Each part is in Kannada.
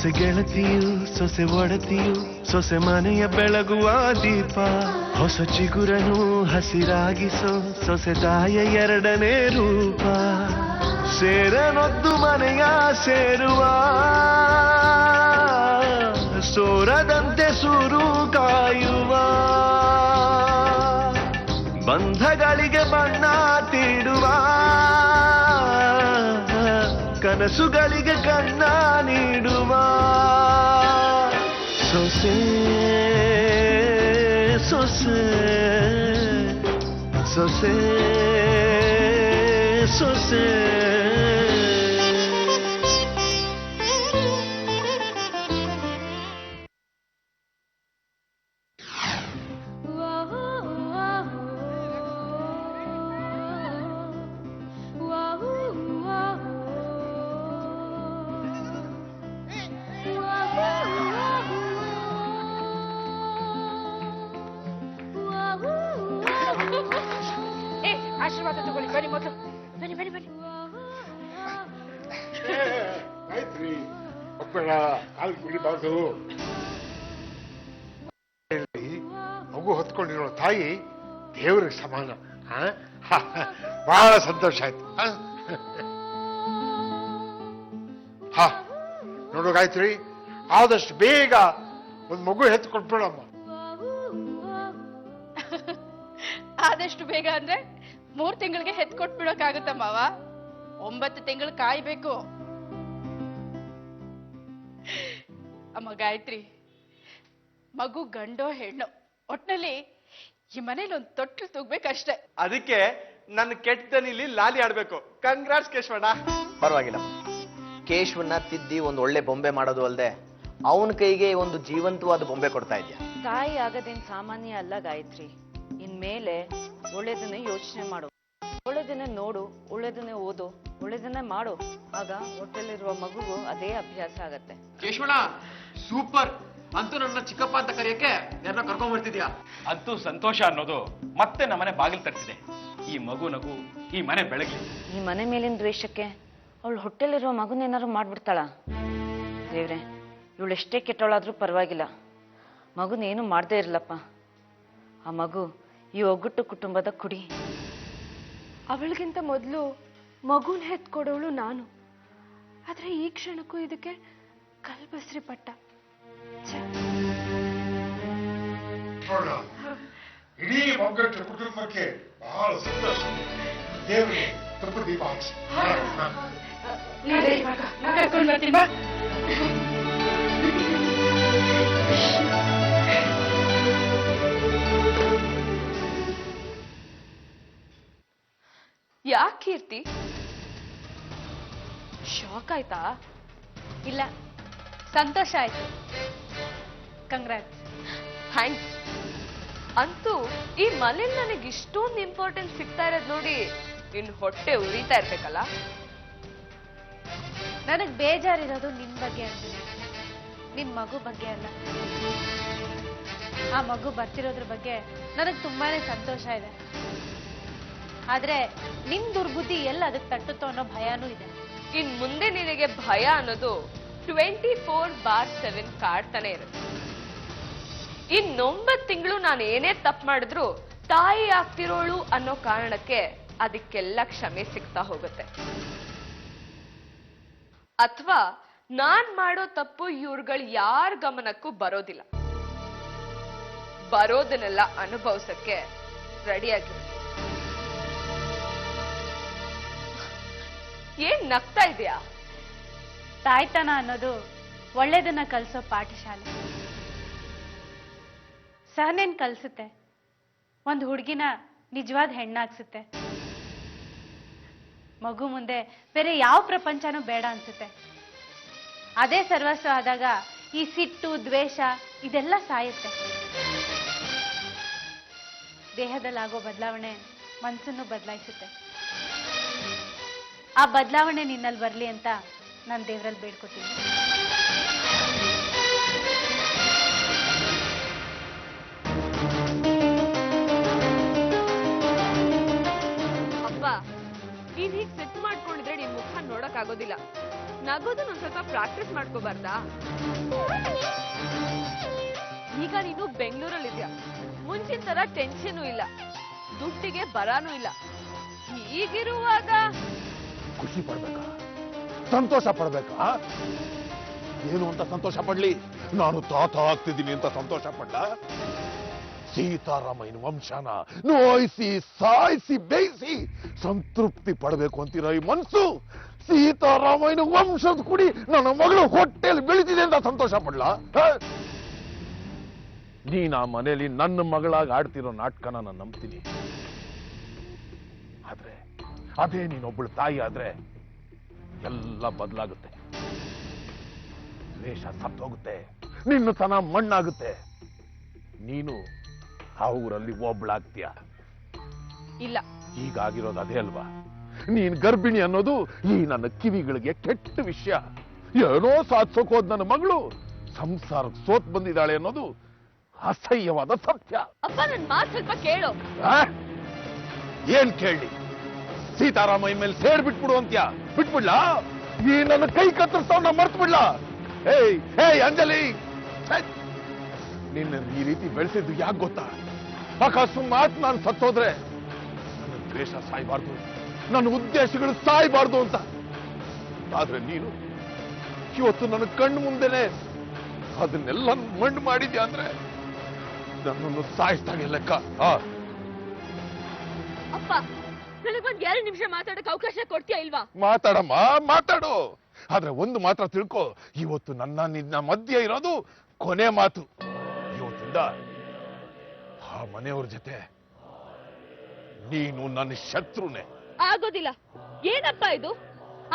ಸೊಸೆ ಗೆಳತಿಯು ಸೊಸೆ ಒಡತಿಯು ಸೊಸೆ ಮನೆಯ ಬೆಳಗುವ ದೀಪ ಹೊಸ ಚಿಗುರನು ಹಸಿರಾಗಿಸೋ ಸೊಸೆ ತಾಯ ಎರಡನೇ ರೂಪ ಸೇರನೊದ್ದು ಮನೆಯ ಸೇರುವ ಸೋರದಂತೆ ಸೂರು ಕಾಯುವ ಬಂಧಗಳಿಗೆ ಬಣ್ಣ ತೀಡುವ ಕನಸುಗಳಿಗೆ ಕಣ್ಣ ನೀಡುವ ಸೊಸೆ ಸೊಸೆ ಸೊಸೆ ಸೊಸೆ ಆಶೀರ್ವಾದ ತಗೊಳ್ಳಿ. ಬನ್ನಿ ಮೊದಲು, ಬನ್ನಿ ಬನ್ನಿ ಬನ್ನಿ. ಆಯ್ತ್ರಿ ಒಬ್ಬರ ಕಾಲು ಕುಡಿಬಾರ್ದು. ಮಗು ಹೊತ್ಕೊಂಡಿರೋ ತಾಯಿ ದೇವ್ರಿಗೆ ಸಮಾನ. ಬಹಳ ಸಂತೋಷ ಆಯ್ತು. ನೋಡು ಗಾಯತ್ರಿ, ಆದಷ್ಟು ಬೇಗ ಒಂದು ಮಗು ಹೆತ್ಕೊಟ್ಬಿಡಮ್ಮ. ಆದಷ್ಟು ಬೇಗ ಅಂದ್ರೆ 3 ತಿಂಗಳಿಗೆ ಹೆತ್ಕೊಟ್ಬಿಡೋಕ್ಕಾಗುತ್ತ ಮಾವ? 9 ತಿಂಗಳು ಕಾಯ್ಬೇಕು. ಅಮ್ಮ ಗಾಯತ್ರಿ, ಮಗು ಗಂಡೋ ಹೆಣ್ಣು, ಒಟ್ನಲ್ಲಿ ಈ ಮನೇಲಿ ಒಂದು ತೊಟ್ಲು ತೂಗ್ಬೇಕಷ್ಟೇ. ಅದಕ್ಕೆ ನನ್ನ ಕೆಟ್ಟದನಿಲಿ ಲಾಲಿ ಆಡ್ಬೇಕು. ಕಂಗ್ರಾಟ್ಸ್ ಕೇಶವಣ್ಣ. ಪರವಾಗಿಲ್ಲ, ಕೇಶವನ್ನ ತಿದ್ದಿ ಒಂದು ಒಳ್ಳೆ ಬೊಂಬೆ ಮಾಡೋದು ಅಲ್ಲದೆ ಅವನ ಕೈಗೆ ಒಂದು ಜೀವಂತವಾದ ಬೊಂಬೆ ಕೊಡ್ತಾ ಇದೆಯಾ? ತಾಯಿ ಆಗೋದೇನು ಸಾಮಾನ್ಯ ಅಲ್ಲ ಗಾಯತ್ರಿ. ಇನ್ಮೇಲೆ ಒಳ್ಳೇದನ್ನೇ ಯೋಚನೆ ಮಾಡು, ಒಳ್ಳೇದನ್ನೇ ನೋಡು, ಒಳ್ಳೇದನ್ನೇ ಓದು, ಒಳ್ಳೇದನ್ನೇ ಮಾಡು. ಆಗ ಹೊಟ್ಟೆಲಿರುವ ಮಗುಗೂ ಅದೇ ಅಭ್ಯಾಸ ಆಗತ್ತೆ. ಕೇಶವಣ್ಣ ಸೂಪರ್. ಅಂತೂ ನನ್ನ ಚಿಕ್ಕಪ್ಪ ಅಂತ ಕರೆಯಕ್ಕೆ ಯಾರನ್ನ ಕರ್ಕೊಂಡ್ ಬರ್ತಿದ್ಯಾ? ಅಂತೂ ಸಂತೋಷ ಅನ್ನೋದು ಮತ್ತೆ ನಮ್ಮನೆ ಬಾಗಿಲು ತರಿಸಿದೆ. ಈ ಮಗು ನಗು ಈ ಮನೆ ಬೆಳಗ್ಲಿ. ಈ ಮನೆ ಮೇಲಿನ ದ್ವೇಷಕ್ಕೆ ಅವಳು ಹೊಟ್ಟೆಲಿರುವ ಮಗುನೇನಾದ್ರು ಮಾಡ್ಬಿಡ್ತಾಳ? ದೇವ್ರೆ, ಇವಳೆಷ್ಟೇ ಕೆಟ್ಟವಳಾದ್ರೂ ಪರವಾಗಿಲ್ಲ, ಮಗುನೇನು ಮಾಡದೇ ಇರಲಪ್ಪ. ಆ ಮಗು ಈ ಒಗ್ಗಟ್ಟು ಕುಟುಂಬದ ಕುಡಿ. ಅವಳಿಗಿಂತ ಮೊದಲು ಮಗುನ ಹೆತ್ಕೊಡೋಳು ನಾನು. ಆದ್ರೆ ಈ ಕ್ಷಣಕ್ಕೂ ಇದಕ್ಕೆ ಕಲ್ಬಸ್ರಿ ಪಟ್ಟ. ಇಡೀ ಒಗ್ಗಟ್ಟು ಕುಟುಂಬಕ್ಕೆ ಬಹಳ ಸಂತೋಷ. ದೇವರಿಗೆ ತುಪ್ಪ ದೀಪ ಹಚ್ಚಿ. ಯಾಕೆ ಕೀರ್ತಿ, ಶಾಕ್ ಆಯ್ತಾ? ಇಲ್ಲ, ಸಂತೋಷ ಆಯ್ತು. ಕಂಗ್ರಾಟ್ಸ್. ಥ್ಯಾಂಕ್ಸ್. ಅಂತೂ ಈ ಮನೇಲಿ ನನಗೆ ಇಷ್ಟೊಂದು ಇಂಪಾರ್ಟೆನ್ಸ್ ಸಿಗ್ತಾ ಇರೋದು ನೋಡಿ ಇನ್ನು ಹೊಟ್ಟೆ ಉರಿತಾ ಇರ್ಬೇಕಲ್ಲ. ನನಗ್ ಬೇಜಾರಿರೋದು ನಿನ್ ಬಗ್ಗೆ ಅಂತೀನಿ, ನಿನ್ ಮಗು ಬಗ್ಗೆ ಅಲ್ಲ. ಆ ಮಗು ಬರ್ತಿರೋದ್ರ ಬಗ್ಗೆ ನನಗ್ ತುಂಬಾನೇ ಸಂತೋಷ ಇದೆ. ಆದ್ರೆ ನಿನ್ ದುರ್ಬುದ್ಧಿ ಎಲ್ಲ ಅದಕ್ಕೆ ತಟ್ಟುತ್ತೋ ಅನ್ನೋ ಭಯನೂ ಇದೆ. ಇನ್ ಮುಂದೆ ನಿನಗೆ ಭಯ ಅನ್ನೋದು 24/7 ಕಾಡ್ತಾನೆ ಇರುತ್ತೆ. ಇನ್ 9 ತಿಂಗಳು ನಾನು ಏನೇ ತಪ್ಪು ಮಾಡಿದ್ರು ತಾಯಿ ಆಗ್ತಿರೋಳು ಅನ್ನೋ ಕಾರಣಕ್ಕೆ ಅದಕ್ಕೆಲ್ಲ ಕ್ಷಮೆ ಸಿಗ್ತಾ ಹೋಗುತ್ತೆ. ಅಥವಾ ನಾನ್ ಮಾಡೋ ತಪ್ಪು ಇವ್ರುಗಳು ಯಾರ ಗಮನಕ್ಕೂ ಬರೋದಿಲ್ಲ. ಬರೋದನ್ನೆಲ್ಲ ಅನುಭವಿಸಕ್ಕೆ ರೆಡಿಯಾಗಿರುತ್ತೆ. ಏನ್ ನಗ್ತಾ ಇದೆಯಾ? ತಾಯ್ತನ ಅನ್ನೋದು ಒಳ್ಳೇದನ್ನ ಕಲಿಸೋ ಪಾಠಶಾಲೆ. ಸಹನೇನ್ ಕಲಿಸುತ್ತೆ, ಒಂದು ಹುಡುಗಿನ ನಿಜವಾದ ಹೆಣ್ಣಾಗ್ಸುತ್ತೆ. ಮಗು ಮುಂದೆ ಬೇರೆ ಯಾವ ಪ್ರಪಂಚನೂ ಬೇಡ ಅನ್ಸುತ್ತೆ. ಅದೇ ಸರ್ವಸ್ವ ಆದಾಗ ಈ ಸಿಟ್ಟು, ದ್ವೇಷ ಇದೆಲ್ಲ ಸಾಯುತ್ತೆ. ದೇಹದಲ್ಲಾಗೋ ಬದಲಾವಣೆ ಮನಸ್ಸನ್ನು ಬದಲಾಯಿಸುತ್ತೆ. ಆ ಬದಲಾವಣೆ ನಿನ್ನಲ್ಲಿ ಬರಲಿ ಅಂತ ನಾನು ದೇವರಲ್ಲಿ ಬೇಡ್ಕೊತೀನಿ. ಅಪ್ಪ, ನೀನ್ ಹೀಗ್ ಸೆಟ್ ಮಾಡ್ಕೊಂಡಿದ್ರೆ ನಿನ್ ಮುಖ ನೋಡಕ್ ಆಗೋದಿಲ್ಲ. ನಗೋದನ್ನ ಒಂದ್ ಸ್ವಲ್ಪ ಪ್ರಾಕ್ಟೀಸ್ ಮಾಡ್ಕೋಬಾರ್ದಾ? ಈಗ ನೀನು ಬೆಂಗಳೂರಲ್ಲಿದ್ಯಾ, ಮುಂಚಿನ ತರ ಟೆನ್ಷನ್ ಇಲ್ಲ, ದುಡ್ಡಿಗೆ ಬರಾನೂ ಇಲ್ಲ. ಹೀಗಿರುವಾಗ ಖುಷಿ ಪಡ್ಬೇಕಾ, ಸಂತೋಷ ಪಡ್ಬೇಕಾ? ಏನು ಅಂತ ಸಂತೋಷ ಪಡ್ಲಿ? ನಾನು ತಾತ ಆಗ್ತಿದ್ದೀನಿ ಅಂತ ಸಂತೋಷ ಪಡ್ಲ? ಸೀತಾರಾಮಯ್ಯನ ವಂಶನ ನೋಯಿಸಿ ಸಾಯಿಸಿ ಬೇಯಿಸಿ ಸಂತೃಪ್ತಿ ಪಡಬೇಕು ಅಂತೀರ ಈ ಮನ್ಸು? ಸೀತಾರಾಮಯ್ಯನ ವಂಶದ ಕುಡಿ ನನ್ನ ಮಗಳು ಹೊಟ್ಟೆಯಲ್ಲಿ ಬೆಳಿತಿದೆ ಅಂತ ಸಂತೋಷ ಪಡ್ಲ? ನೀನ್ ಆ ಮನೆಯಲ್ಲಿ ನನ್ನ ಮಗಳಾಗಿ ಆಡ್ತಿರೋ ನಾಟಕನ ನಾನು ನಂಬ್ತೀನಿ. ಆದ್ರೆ ಅದೇ ನೀನೊಬ್ಬಳು ತಾಯಿ ಆದ್ರೆ ಎಲ್ಲ ಬದಲಾಗುತ್ತೆ. ದ್ವೇಷ ಸತ್ತೋಗುತ್ತೆ, ನಿನ್ನತನ ಮಣ್ಣಾಗುತ್ತೆ, ನೀನು ಆ ಊರಲ್ಲಿ ಒಬ್ಳಾಗ್ತೀಯ. ಇಲ್ಲ, ಹೀಗಾಗಿರೋದು ಅದೇ ಅಲ್ವಾ? ನೀನ್ ಗರ್ಭಿಣಿ ಅನ್ನೋದು ಈ ನನ್ನ ಕಿವಿಗಳಿಗೆ ಕೆಟ್ಟ ವಿಷಯ. ಏನೋ ಸಾಧಿಸೋಕ್ ಹೋದ್ ನನ್ನ ಮಗಳು ಸಂಸಾರಕ್ಕೆ ಸೋತ್ ಬಂದಿದ್ದಾಳೆ ಅನ್ನೋದು ಅಸಹ್ಯವಾದ ಸತ್ಯ. ಅಪ್ಪ ನನ್ ಮಾತು ಸ್ವಲ್ಪ ಕೇಳು. ಏನ್ ಕೇಳಿ? ಸೀತಾರಾಮಯ್ಯ ಮೇಲೆ ಸೇರ್ ಬಿಟ್ಬಿಡು ಅಂತ್ಯ? ಬಿಟ್ಬಿಡ್ಲಾ? ಈ ನನ್ನ ಕೈ ಕತ್ತರಿಸೋನ್ನ ಮರ್ತು ಬಿಡ್ಲಾ? ಏಯ್ ಅಂಜಲಿ, ನಿನ್ನ ಈ ರೀತಿ ಬೆಳೆಸಿದ್ದು ಯಾಕೆ ಗೊತ್ತಾ? ಅಕಸ್ಮಾತ್ ನಾನು ಸತ್ತೋದ್ರೆ ನನ್ನ ದ್ವೇಷ ಸಾಯ್ಬಾರ್ದು, ನನ್ನ ಉದ್ದೇಶಗಳು ಸಾಯ್ಬಾರ್ದು ಅಂತ. ಆದ್ರೆ ನೀನು ಇವತ್ತು ನನ್ನ ಕಣ್ಣು ಮುಂದೆನೆ ಅದನ್ನೆಲ್ಲ ಮಣ್ಣು ಮಾಡಿದ್ಯಾ ಅಂದ್ರೆ ನನ್ನನ್ನು ಸಾಯಿಸ್ದಾಗೆ ಲೆಕ್ಕ. ಅಪ್ಪ, ನನಗೊಂದ್ 2 ನಿಮಿಷ ಮಾತಾಡಕ್ ಅವಕಾಶ ಕೊಡ್ತೀಯಾ ಇಲ್ವಾ? ಮಾತಾಡಮ್ಮ, ಮಾತಾಡು. ಆದ್ರೆ ಒಂದು ಮಾತ್ರ ತಿಳ್ಕೊ, ಇವತ್ತು ನಿನ್ನ ಮಧ್ಯೆ ಇರೋದು ಕೊನೆ ಮಾತು. ಇವತ್ತಿಂದ ಆ ಮನೆಯವ್ರ ಜೊತೆ ನೀನು ನನ್ನ ಶತ್ರುನೇ. ಆಗೋದಿಲ್ಲ. ಏನಪ್ಪ ಇದು?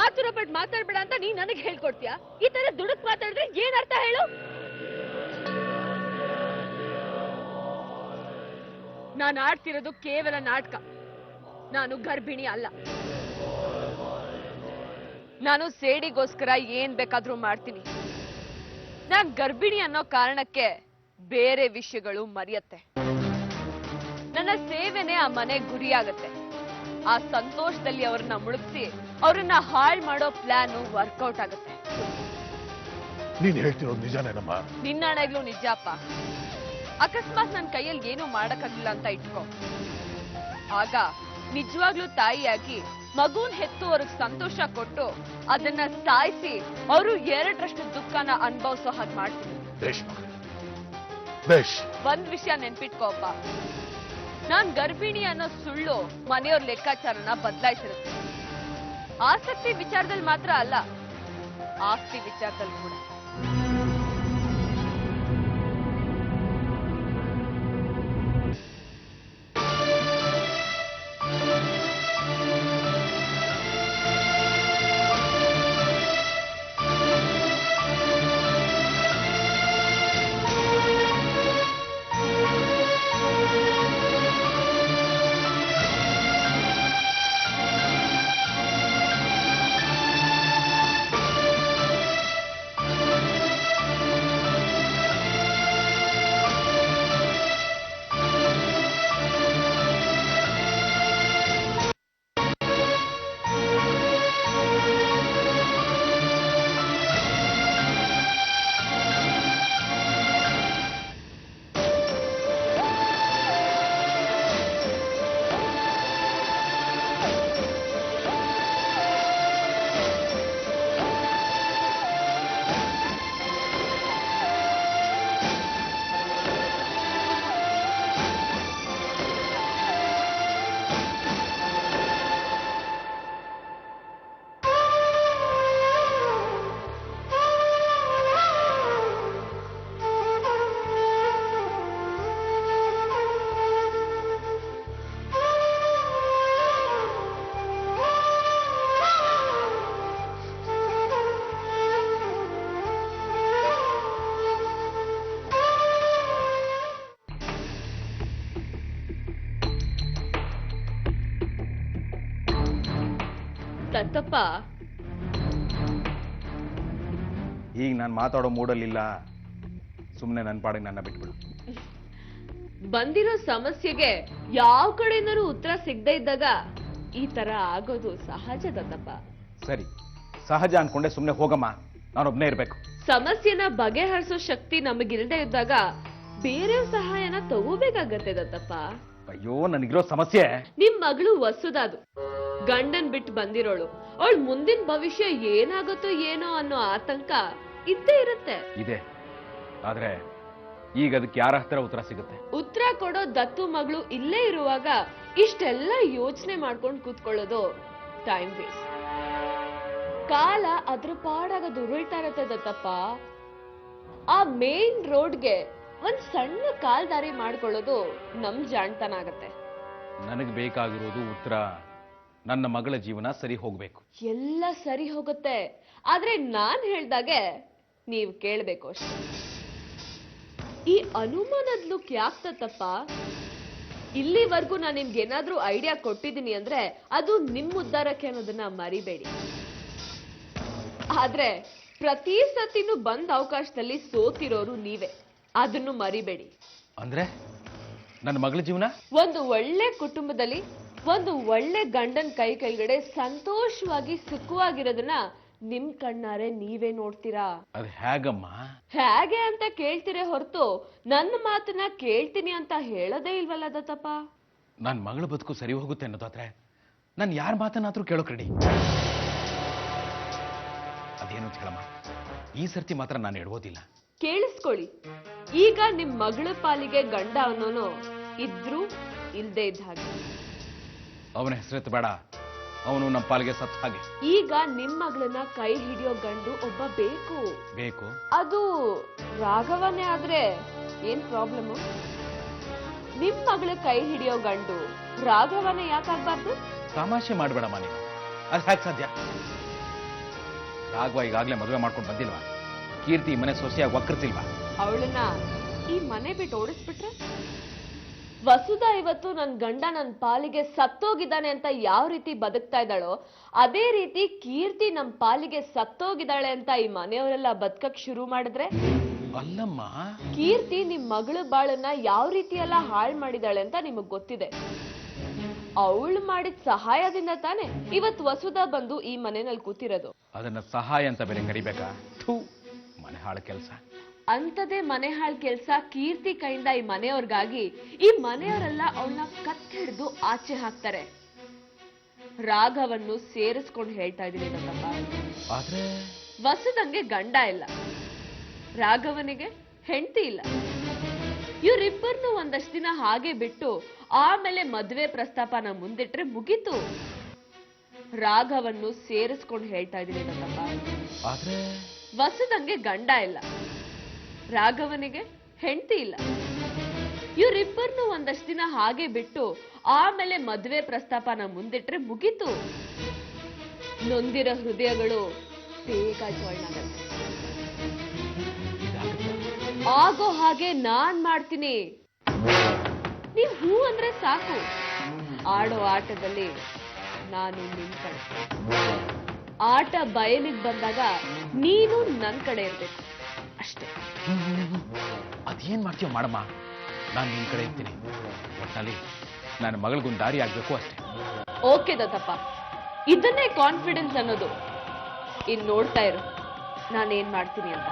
ಆತುರ ಪಟ್ಟು ಮಾತಾಡ್ಬೇಡ ಅಂತ ನೀನ್ ನನಗೆ ಹೇಳ್ಕೊಡ್ತೀಯಾ? ಈ ತರ ದುಡುಕ್ ಮಾತಾಡಿದ್ರೆ ಏನ್ ಅರ್ಥ ಹೇಳು? ನಾನು ಆಡ್ತಿರೋದು ಕೇವಲ ನಾಟಕ. ನಾನು ಗರ್ಭಿಣಿ ಅಲ್ಲ. ನಾನು ಸೇಡಿಗೋಸ್ಕರ ಏನ್ ಬೇಕಾದ್ರೂ ಮಾಡ್ತೀನಿ. ನಾನ್ ಗರ್ಭಿಣಿ ಅನ್ನೋ ಕಾರಣಕ್ಕೆ ಬೇರೆ ವಿಷಯಗಳು ಮರೆಯತ್ತೆ. ನನ್ನ ಸೇವೆನೇ ಆ ಮನೆ ಗುರಿಯಾಗತ್ತೆ. ಆ ಸಂತೋಷದಲ್ಲಿ ಅವ್ರನ್ನ ಮುಳುಗಿಸಿ ಅವ್ರನ್ನ ಹಾಳು ಮಾಡೋ ಪ್ಲಾನು ವರ್ಕೌಟ್ ಆಗುತ್ತೆ. ನೀನ್ ಹೇಳ್ತಿರೋದು ನಿಜನೇನಮ್ಮ? ನಿನ್ನ ಹಣೆಗ್ಲೂ ನಿಜಪ್ಪ. ಅಕಸ್ಮಾತ್ ನನ್ನ ಕೈಯಲ್ಲಿ ಏನೂ ಮಾಡಕ್ಕಾಗಿಲ್ಲ ಅಂತ ಇಟ್ಕೋ. ಆಗ ನಿಜವಾಗ್ಲೂ ತಾಯಿಯಾಗಿ ಮಗುನ್ ಹೆತ್ತು ಅವ್ರಿಗೆ ಸಂತೋಷ ಕೊಟ್ಟು ಅದನ್ನ ಸಾಯಿಸಿ ಅವರು 2ರಷ್ಟು ದುಃಖನ ಅನುಭವಿಸೋ ಹಾಗೆ ಮಾಡ್ತೀನಿ. ಒಂದ್ ವಿಷಯ ನೆನ್ಪಿಟ್ಕೋಪ್ಪ, ನಾನ್ ಗರ್ಭಿಣಿ ಅನ್ನೋ ಸುಳ್ಳು ಮನೆಯವ್ರ ಲೆಕ್ಕಾಚಾರನ ಬದಲಾಯಿಸಿರುತ್ತೆ. ಆಸಕ್ತಿ ವಿಚಾರದಲ್ಲಿ ಮಾತ್ರ ಅಲ್ಲ, ಆಸ್ತಿ ವಿಚಾರದಲ್ಲಿ ಕೂಡ. ದತ್ತಪ್ಪ, ಈಗ ನಾನು ಮಾತಾಡೋ ಮೂಡಲ್ಲಿಲ್ಲ. ಸುಮ್ಮನೆ ನನ್ನ ಪಾಡಿಗೆ ನನ್ನ ಬಿಟ್ಬಿಡು. ಬಂದಿರೋ ಸಮಸ್ಯೆಗೆ ಯಾವ ಕಡೆಯಿಂದನೂ ಉತ್ತರ ಸಿಗದೆ ಇದ್ದಾಗ ಈ ತರ ಆಗೋದು ಸಹಜ ದತ್ತಪ್ಪ. ಸರಿ, ಸಹಜ ಅನ್ಕೊಂಡೆ ಸುಮ್ಮನೆ ಹೋಗಮ್ಮ, ನಾನೊಬ್ನೇ ಇರ್ಬೇಕು. ಸಮಸ್ಯೆನ ಬಗೆಹರಿಸೋ ಶಕ್ತಿ ನಮಗಿಲ್ದೇ ಇದ್ದಾಗ ಬೇರೆಯವ್ರ ಸಹಾಯನ ತಗೋಬೇಕಾಗತ್ತೆ ದತ್ತಪ್ಪ. ಅಯ್ಯೋ, ನನಗಿರೋ ಸಮಸ್ಯೆ ನಿಮ್ ಮಗಳು ವಸುದಾದು ಗಂಡನ್ ಬಿಟ್ಟು ಬಂದಿರೋಳು. ಅವಳ ಮುಂದಿನ ಭವಿಷ್ಯ ಏನಾಗುತ್ತೋ ಏನೋ ಅನ್ನೋ ಆತಂಕ ಇದ್ದೇ ಇರುತ್ತೆ. ಇದೆ, ಆದ್ರೆ ಈಗ ಅದಕ್ಕೆ ಯಾರ ಹತ್ರ ಉತ್ತರ ಸಿಗುತ್ತೆ? ಉತ್ತರ ಕೊಡೋ ದತ್ತು ಮಗಳು ಇಲ್ಲೇ ಇರುವಾಗ ಇಷ್ಟೆಲ್ಲ ಯೋಚನೆ ಮಾಡ್ಕೊಂಡು ಕೂತ್ಕೊಳ್ಳೋದು ಟೈಮ್ ವೇಸ್ಟ್. ಕಾಲ ಅದ್ರ ಪಾಡಾಗ ಉರುಳ್ತಾ ಇರತ್ತೆ ದತ್ತಪ್ಪ. ಆ ಮೇನ್ ರೋಡ್ಗೆ ಒಂದ್ ಸಣ್ಣ ಕಾಲ್ ದಾರಿ ಮಾಡ್ಕೊಳ್ಳೋದು ನಮ್ ಜಾಣ್ತನ ಆಗತ್ತೆ. ನನಗೆ ಬೇಕಾಗಿರೋದು ಉತ್ತರ. ನನ್ನ ಮಗಳ ಜೀವನ ಸರಿ ಹೋಗ್ಬೇಕು. ಎಲ್ಲ ಸರಿ ಹೋಗುತ್ತೆ, ಆದ್ರೆ ನಾನ್ ಹೇಳ್ದಾಗೆ ನೀವ್ ಕೇಳ್ಬೇಕು ಅಷ್ಟೇ. ಈ ಅನುಮಾನದ ಲುಕ್ ಯಾಕ್ತಪ್ಪ? ಇಲ್ಲಿವರೆಗೂ ನಾನು ನಿಮ್ಗೆ ಏನಾದ್ರೂ ಐಡಿಯಾ ಕೊಟ್ಟಿದ್ದೀನಿ ಅಂದ್ರೆ ಅದು ನಿಮ್ ಉದ್ಧಾರಕ್ಕೆ ಅನ್ನೋದನ್ನ ಮರಿಬೇಡಿ. ಆದ್ರೆ ಪ್ರತಿ ಸತಿನೂ ಬಂದ ಅವಕಾಶದಲ್ಲಿ ಸೋತಿರೋರು ನೀವೇ, ಅದನ್ನು ಮರಿಬೇಡಿ. ಅಂದ್ರೆ ನನ್ನ ಮಗಳ ಜೀವನ ಒಂದು ಒಳ್ಳೆ ಕುಟುಂಬದಲ್ಲಿ ಒಂದು ಒಳ್ಳೆ ಗಂಡನ್ ಕೈ ಕೆಳಗಡೆ ಸಂತೋಷವಾಗಿ ಸುಖವಾಗಿರೋದನ್ನ ನಿಮ್ ಕಣ್ಣಾರೆ ನೀವೇ ನೋಡ್ತೀರಾ. ಅದು ಹೇಗಮ್ಮ? ಹೇಗೆ ಅಂತ ಕೇಳ್ತೀರೇ ಹೊರತು ನನ್ನ ಮಾತನ್ನ ಕೇಳ್ತೀನಿ ಅಂತ ಹೇಳೋದೇ ಇಲ್ವಲ್ಲ ದತ್ತಪ್ಪ. ನನ್ನ ಮಗಳ ಬದುಕು ಸರಿ ಹೋಗುತ್ತೆ ಅನ್ನೋದಾದ್ರೆ ನಾನು ಯಾರ ಮಾತನ್ನಾದ್ರೂ ಕೇಳೋಕ್ ರೆಡಿ. ಅದೇನು ಹೇಳಮ್ಮ, ಈ ಸರ್ತಿ ಮಾತ್ರ ನಾನು ಎಡವೋದಿಲ್ಲ. ಕೇಳಿಸ್ಕೊಳ್ಳಿ, ಈಗ ನಿಮ್ ಮಗಳ ಪಾಲಿಗೆ ಗಂಡ ಅನ್ನೋನು ಇದ್ರು ಇಲ್ದೇ ಇದ್ದ ಹಾಗೆ. ಅವನ ಹೆಸರೆತ್ತು ಬೇಡ, ಅವನು ನಮ್ಮ ಪಾಲಿಗೆ ಸತ್ತ ಹಾಗೆ. ಈಗ ನಿಮ್ ಮಗಳನ್ನ ಕೈ ಹಿಡಿಯೋ ಗಂಡು ಒಬ್ಬ ಬೇಕು. ಬೇಕು? ಅದು ರಾಘವನೇ ಆದ್ರೆ ಏನ್ ಪ್ರಾಬ್ಲಮ್? ನಿಮ್ ಮಗಳ ಕೈ ಹಿಡಿಯೋ ಗಂಡು ರಾಘವನೇ ಯಾಕಾಗ್ಬಾರ್ದು? ತಮಾಷೆ ಮಾಡ್ಬೇಡಮ್ಮ ನೀನು, ಅದು ಹೇಗೆ ಸಾಧ್ಯ? ರಾಘವ ಈಗಾಗ್ಲೇ ಮದುವೆ ಮಾಡ್ಕೊಂಡು ಬಂದಿಲ್ವಾ? ಕೀರ್ತಿ ಈ ಮನೆ ಸೊಸೆಯಾಗಿ ಒಕ್ಕರ್ತಿಲ್ವಾ? ಅವಳನ್ನ ಈ ಮನೆ ಬಿಟ್ಟು ಓಡಿಸ್ಬಿಟ್ರೆ? ವಸುಧಾ ಇವತ್ತು ನನ್ ಗಂಡ ನನ್ ಪಾಲಿಗೆ ಸತ್ತೋಗಿದ್ದಾನೆ ಅಂತ ಯಾವ ರೀತಿ ಬದುಕ್ತಾ ಇದ್ದಾಳೋ ಅದೇ ರೀತಿ ಕೀರ್ತಿ ನಮ್ ಪಾಲಿಗೆ ಸತ್ತೋಗಿದ್ದಾಳೆ ಅಂತ ಈ ಮನೆಯವರೆಲ್ಲ ಬದುಕಕ್ ಶುರು ಮಾಡಿದ್ರೆ? ಅಲ್ಲಮ್ಮ, ಕೀರ್ತಿ ನಿಮ್ ಮಗಳ ಬಾಳನ್ನ ಯಾವ ರೀತಿ ಎಲ್ಲ ಹಾಳು ಮಾಡಿದಾಳೆ ಅಂತ ನಿಮಗ್ ಗೊತ್ತಿದೆ. ಅವಳು ಮಾಡಿದ ಸಹಾಯದಿಂದ ತಾನೆ ಇವತ್ತು ವಸುಧಾ ಬಂದು ಈ ಮನೆಯಲ್ಲಿ ಕೂತಿರೋದು. ಅದನ್ನ ಸಹಾಯ ಅಂತ ಬೇರೆ ಕರಿಬೇಕಾ? ಥೂ, ಮನೆ ಹಾಳು ಕೆಲಸ. ಅಂತದೇ ಮನೆ ಹಾಳ್ ಕೆಲ್ಸ ಕೀರ್ತಿ ಕೈಯಿಂದ ಈ ಮನೆಯವ್ರಿಗಾಗಿ ಈ ಮನೆಯವರೆಲ್ಲ ಅವಳನ್ನ ಕತ್ತಿಡಿದು ಆಚೆ ಹಾಕ್ತಾರೆ. ರಾಘವನ್ನು ಸೇರಿಸ್ಕೊಂಡು ಹೇಳ್ತಾ ಇದೀನಿ ದತ್ತಪ್ಪ. ಆದ್ರೆ ವಸುದಂಗೆ ಗಂಡ ಇಲ್ಲ, ರಾಘವನಿಗೆ ಹೆಂಡತಿ ಇಲ್ಲ. ಇವ್ರಿಬ್ಬರನ್ನು ಒಂದಷ್ಟು ದಿನ ಹಾಗೆ ಬಿಟ್ಟು ಆಮೇಲೆ ಮದುವೆ ಪ್ರಸ್ತಾಪನ ಮುಂದಿಟ್ರೆ ಮುಗೀತು. ರಾಘವನ್ನು ಸೇರಿಸ್ಕೊಂಡು ಹೇಳ್ತಾ ಇದೀನಿ ದತ್ತಪ್ಪ. ಆದ್ರೆ ವಸುದಂಗೆ ಗಂಡ ಇಲ್ಲ, ರಾಘವನಿಗೆ ಹೆಂಡತಿ ಇಲ್ಲ. ಇವ್ರಿಬ್ಬರನ್ನು ಒಂದಷ್ಟು ದಿನ ಹಾಗೆ ಬಿಟ್ಟು ಆಮೇಲೆ ಮದುವೆ ಪ್ರಸ್ತಾಪನ ಮುಂದಿಟ್ರೆ ಮುಗೀತು. ನೊಂದಿರೋ ಹೃದಯಗಳು ಬೇಗ ಜಾಯಿನ್ ಆಗತ್ತೆ. ಆಗೋ ಹಾಗೆ ನಾನ್ ಮಾಡ್ತೀನಿ, ನೀವ್ ಹೂ ಅಂದ್ರೆ ಸಾಕು. ಆಡೋ ಆಟದಲ್ಲಿ ನಾನು ನಿನ್ ಕಡೆ, ಆಟ ಬಯಲಿಗೆ ಬಂದಾಗ ನೀನು ನನ್ ಕಡೆ ಇರ್ಬೇಕು ಅಷ್ಟೇ. ಅದೇನ್ ಮಾಡ್ತೀವ ಮಾಡಮ್ಮ, ನಾನು ನಿನ್ ಕಡೆ ಇರ್ತೀನಿ. ಒಟ್ನಲ್ಲಿ ನನ್ನ ಮಗಳಿಗೊಂದು ದಾರಿ ಆಗ್ಬೇಕು ಅಷ್ಟೇ. ಓಕೆ ದತ್ತಪ್ಪ, ಇದನ್ನೇ ಕಾನ್ಫಿಡೆನ್ಸ್ ಅನ್ನೋದು. ಇನ್ ನೋಡ್ತಾ ಇರು ನಾನೇನ್ ಮಾಡ್ತೀನಿ ಅಂತ.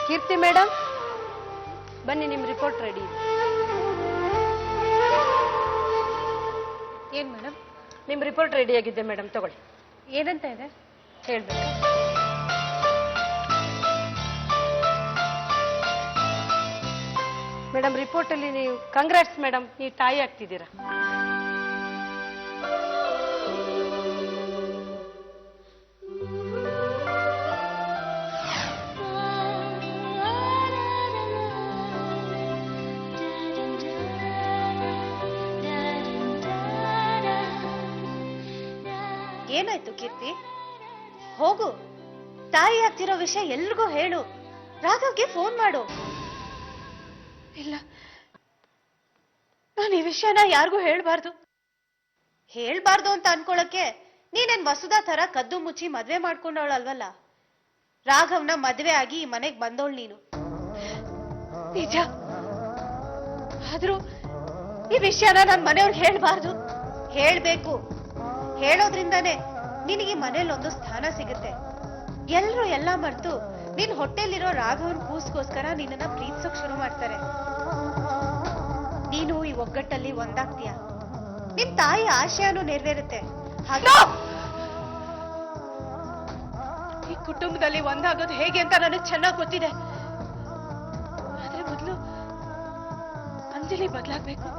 ಕೀರ್ತಿ ಮೇಡಮ್ ಬನ್ನಿ, ನಿಮ್ ರಿಪೋರ್ಟ್ ರೆಡಿ. ಏನ್ ಮೇಡಮ್? ನಿಮ್ ರಿಪೋರ್ಟ್ ರೆಡಿ ಆಗಿದೆ ಮೇಡಮ್, ತಗೊಳ್ಳಿ. ಏನಂತ ಇದೆ ಹೇಳ್ಬೇಕು? ಮೇಡಮ್ ರಿಪೋರ್ಟ್ ಅಲ್ಲಿ ನೀವು ಕಂಗ್ರಾಟ್ಸ್ ಮೇಡಮ್, ನೀವು ತಾಯಿ ಆಗ್ತಿದ್ದೀರಾ. ಏನಾಯ್ತು ಕೀರ್ತಿ? ಹೋಗು, ತಾಯಿ ಆಗ್ತಿರೋ ವಿಷಯ ಎಲ್ರಿಗೂ ಹೇಳು. ರಾಘವ್ಗೆ ಫೋನ್ ಮಾಡು. ಇಲ್ಲ, ನಾನು ಈ ವಿಷಯನ ಯಾರಿಗೂ ಹೇಳ್ಬಾರ್ದು. ಹೇಳ್ಬಾರ್ದು ಅಂತ ಅನ್ಕೊಳಕ್ಕೆ ನೀನೇನ್ ವಸುಧಾ ತರ ಕದ್ದು ಮುಚ್ಚಿ ಮದ್ವೆ ಮಾಡ್ಕೊಂಡವಳಲ್ವಲ್ಲ. ರಾಘವ್ನ ಮದ್ವೆ ಆಗಿ ಈ ಮನೆಗ್ ಬಂದವಳು ನೀನು. ನಿಜ. ಆದ್ರೂ ಈ ವಿಷಯನ ನನ್ ಮನೆಯವ್ರಿಗೆ ಹೇಳ್ಬಾರ್ದು. ಹೇಳ್ಬೇಕು. ಹೇಳೋದ್ರಿಂದಾನೇ ನಿನಗೆ ಮನೇಲಿ ಒಂದು ಸ್ಥಾನ ಸಿಗುತ್ತೆ. ಎಲ್ರು ಎಲ್ಲ ಮರ್ತು ನಿನ್ ಹೊಟ್ಟೆಲಿರೋ ರಾಘವನ್ ಕೂಸ್ಗೋಸ್ಕರ ನಿನ್ನನ್ನ ಪ್ರೀತಿಸೋಕ್ ಶುರು ಮಾಡ್ತಾರೆ. ನೀನು ಈ ಒಗ್ಗಟ್ಟಲ್ಲಿ ಒಂದಾಗ್ತೀಯ. ನಿಮ್ ತಾಯಿ ಆಶಯನೂ ನೆರವೇರುತ್ತೆ. ಹಾಗೆ ಈ ಕುಟುಂಬದಲ್ಲಿ ಒಂದಾಗೋದು ಹೇಗೆ ಅಂತ ನನಗೆ ಚೆನ್ನಾಗಿ ಗೊತ್ತಿದೆ. ಆದ್ರೆ ಮೊದಲು ಅಂಜಲಿ ಬದಲಾಗ್ಬೇಕು.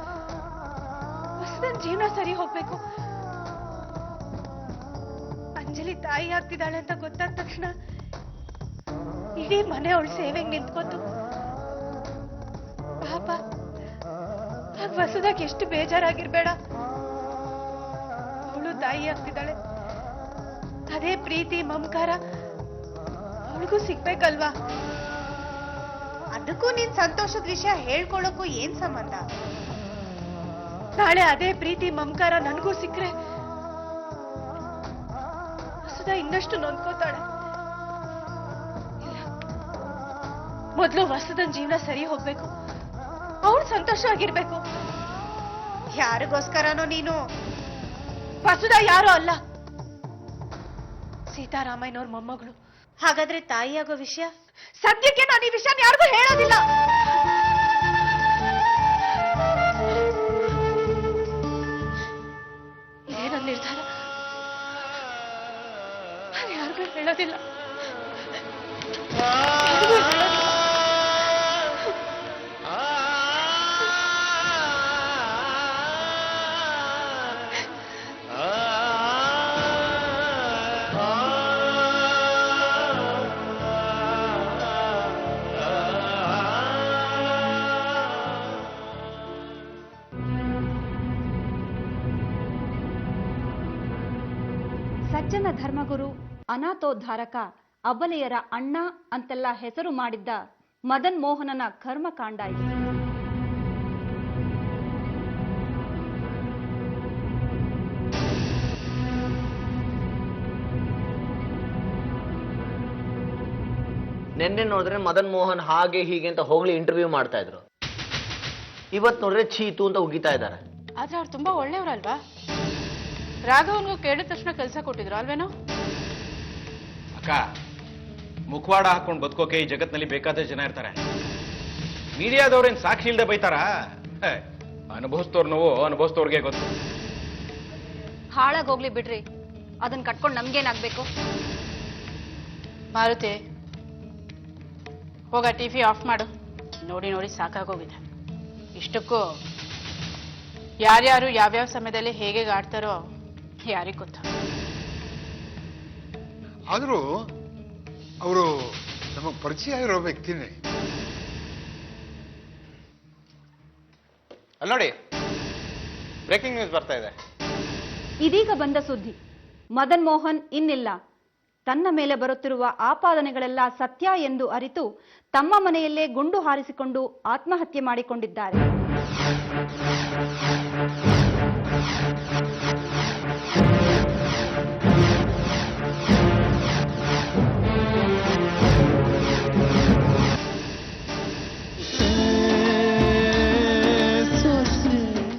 ಹೊಸದನ್ ಜೀವನ ಸರಿ ಹೋಗ್ಬೇಕು. ಅಂಜಲಿ ತಾಯಿ ಆಗ್ತಿದ್ದಾಳೆ ಅಂತ ಗೊತ್ತಾದ ತಕ್ಷಣ ಇಡೀ ಮನೆ ಅವಳ ಸೇವೆಗೆ ನಿಂತ್ಕೊತು. ಪಾಪ ಆಗ ವಸುದಾಗ್ ಎಷ್ಟು ಬೇಜಾರಾಗಿರ್ಬೇಡ. ಅವಳು ತಾಯಿ ಆಗ್ತಿದ್ದಾಳೆ. ಅದೇ ಪ್ರೀತಿ ಮಮಕಾರ ಅವಳಿಗೂ ಸಿಗ್ಬೇಕಲ್ವಾ? ಅದಕ್ಕೂ ನೀನ್ ಸಂತೋಷದ ವಿಷಯ ಹೇಳ್ಕೊಳ್ಳೋಕ್ಕೂ ಏನ್ ಸಂಬಂಧ? ನಾಳೆ ಅದೇ ಪ್ರೀತಿ ಮಮಕಾರ ನನಗೂ ಸಿಕ್ಕ್ರೆ ವಸುಧಾ ಇನ್ನಷ್ಟು ನೊಂದ್ಕೋತಾಳೆ. ಮೊದ್ಲು ವಸುದನ್ ಜೀವನ ಸರಿ ಹೋಗ್ಬೇಕು. ಅವಳು ಸಂತೋಷವಾಗಿರ್ಬೇಕು. ಯಾರಿಗೋಸ್ಕರನೋ ನೀನು. ವಸುಧಾ ಯಾರೋ ಅಲ್ಲ, ಸೀತಾರಾಮಯ್ಯನವ್ರ ಮೊಮ್ಮಗಳು. ಹಾಗಾದ್ರೆ ತಾಯಿಯಾಗೋ ವಿಷಯ ಸದ್ಯಕ್ಕೆ ನಾನು ಈ ವಿಷಯ ಯಾರಿಗೂ ಹೇಳೋದಿಲ್ಲ. ಇದೇನೋ ನಿರ್ಧಾರ. ನಾನು ಯಾರಿಗೂ ಹೇಳೋದಿಲ್ಲ. ಸಜ್ಜನ ಧರ್ಮಗುರು, ಅನಾಥೋದ್ಧಾರಕ, ಅಬಲೆಯರ ಅಣ್ಣ ಅಂತೆಲ್ಲ ಹೆಸರು ಮಾಡಿದ್ದ ಮದನ್ ಮೋಹನನ ಕರ್ಮಕಾಂಡ ಇದು. ನೆನ್ನೆ ನೋಡಿದ್ರೆ ಮದನ್ ಮೋಹನ್ ಹಾಗೆ ಹೀಗೆ ಅಂತ ಹೋಗ್ಲಿ ಇಂಟರ್ವ್ಯೂ ಮಾಡ್ತಾ ಇದ್ರು. ಇವತ್ ನೋಡಿದ್ರೆ ಚೀತು ಅಂತ ಉಗಿತಾ ಇದ್ದಾರೆ. ಆದ್ರೆ ಅವ್ರು ತುಂಬಾ ಒಳ್ಳೆಯವ್ರಲ್ವಾ? ರಾಘವನ್ಗೂ ಕೇಳಿದ ತಕ್ಷಣ ಕೆಲಸ ಕೊಟ್ಟಿದ್ರು ಅಲ್ವೇನೋ? ಅಕ್ಕ, ಮುಖವಾಡ ಹಾಕೊಂಡು ಬದುಕೋಕೆ ಈ ಜಗತ್ನಲ್ಲಿ ಬೇಕಾದ ಜನ ಇರ್ತಾರೆ. ಮೀಡಿಯಾದವ್ರೇನ್ ಸಾಕ್ಷಿ ಇಲ್ದೆ ಬೈತಾರ? ಅನುಭವಿಸ್ತವ್ರ ನೋವು ಅನುಭವಿಸ್ತವ್ರಿಗೆ ಗೊತ್ತು. ಹಾಳಾಗೋಗ್ಲಿ ಬಿಡ್ರಿ, ಅದನ್ನ ಕಟ್ಕೊಂಡು ನಮ್ಗೇನಾಗ್ಬೇಕು? ಮಾರುತಿ, ಹೋಗ ಟಿವಿ ಆಫ್ ಮಾಡು. ನೋಡಿ ನೋಡಿ ಸಾಕಾಗೋಗಿದೆ. ಇಷ್ಟಕ್ಕೂ ಯಾರ್ಯಾರು ಯಾವ್ಯಾವ ಸಮಯದಲ್ಲಿ ಹೇಗೆ ಆಡ್ತಾರೋ ಯಾರಿಗ್ ಗೊತ್ತ. ಆದ್ರೂ ಅವರು ನಮಗ್ ಪರಿಚಯ ಇರೋ ವ್ಯಕ್ತಿನೇ. ಅಲ್ಲಿ ನೋಡಿ, ಬ್ರೇಕಿಂಗ್ ನ್ಯೂಸ್ ಬರ್ತಾ ಇದೆ. ಇದೀಗ ಬಂದ ಸುದ್ದಿ, ಮದನ್ ಮೋಹನ್ ಇನ್ನಿಲ್ಲ. ತನ್ನ ಮೇಲೆ ಬರುತ್ತಿರುವ ಆಪಾದನೆಗಳೆಲ್ಲ ಸತ್ಯ ಎಂದು ಅರಿತು ತಮ್ಮ ಮನೆಯಲ್ಲೇ ಗುಂಡು ಹಾರಿಸಿಕೊಂಡು ಆತ್ಮಹತ್ಯೆ ಮಾಡಿಕೊಂಡಿದ್ದಾರೆ.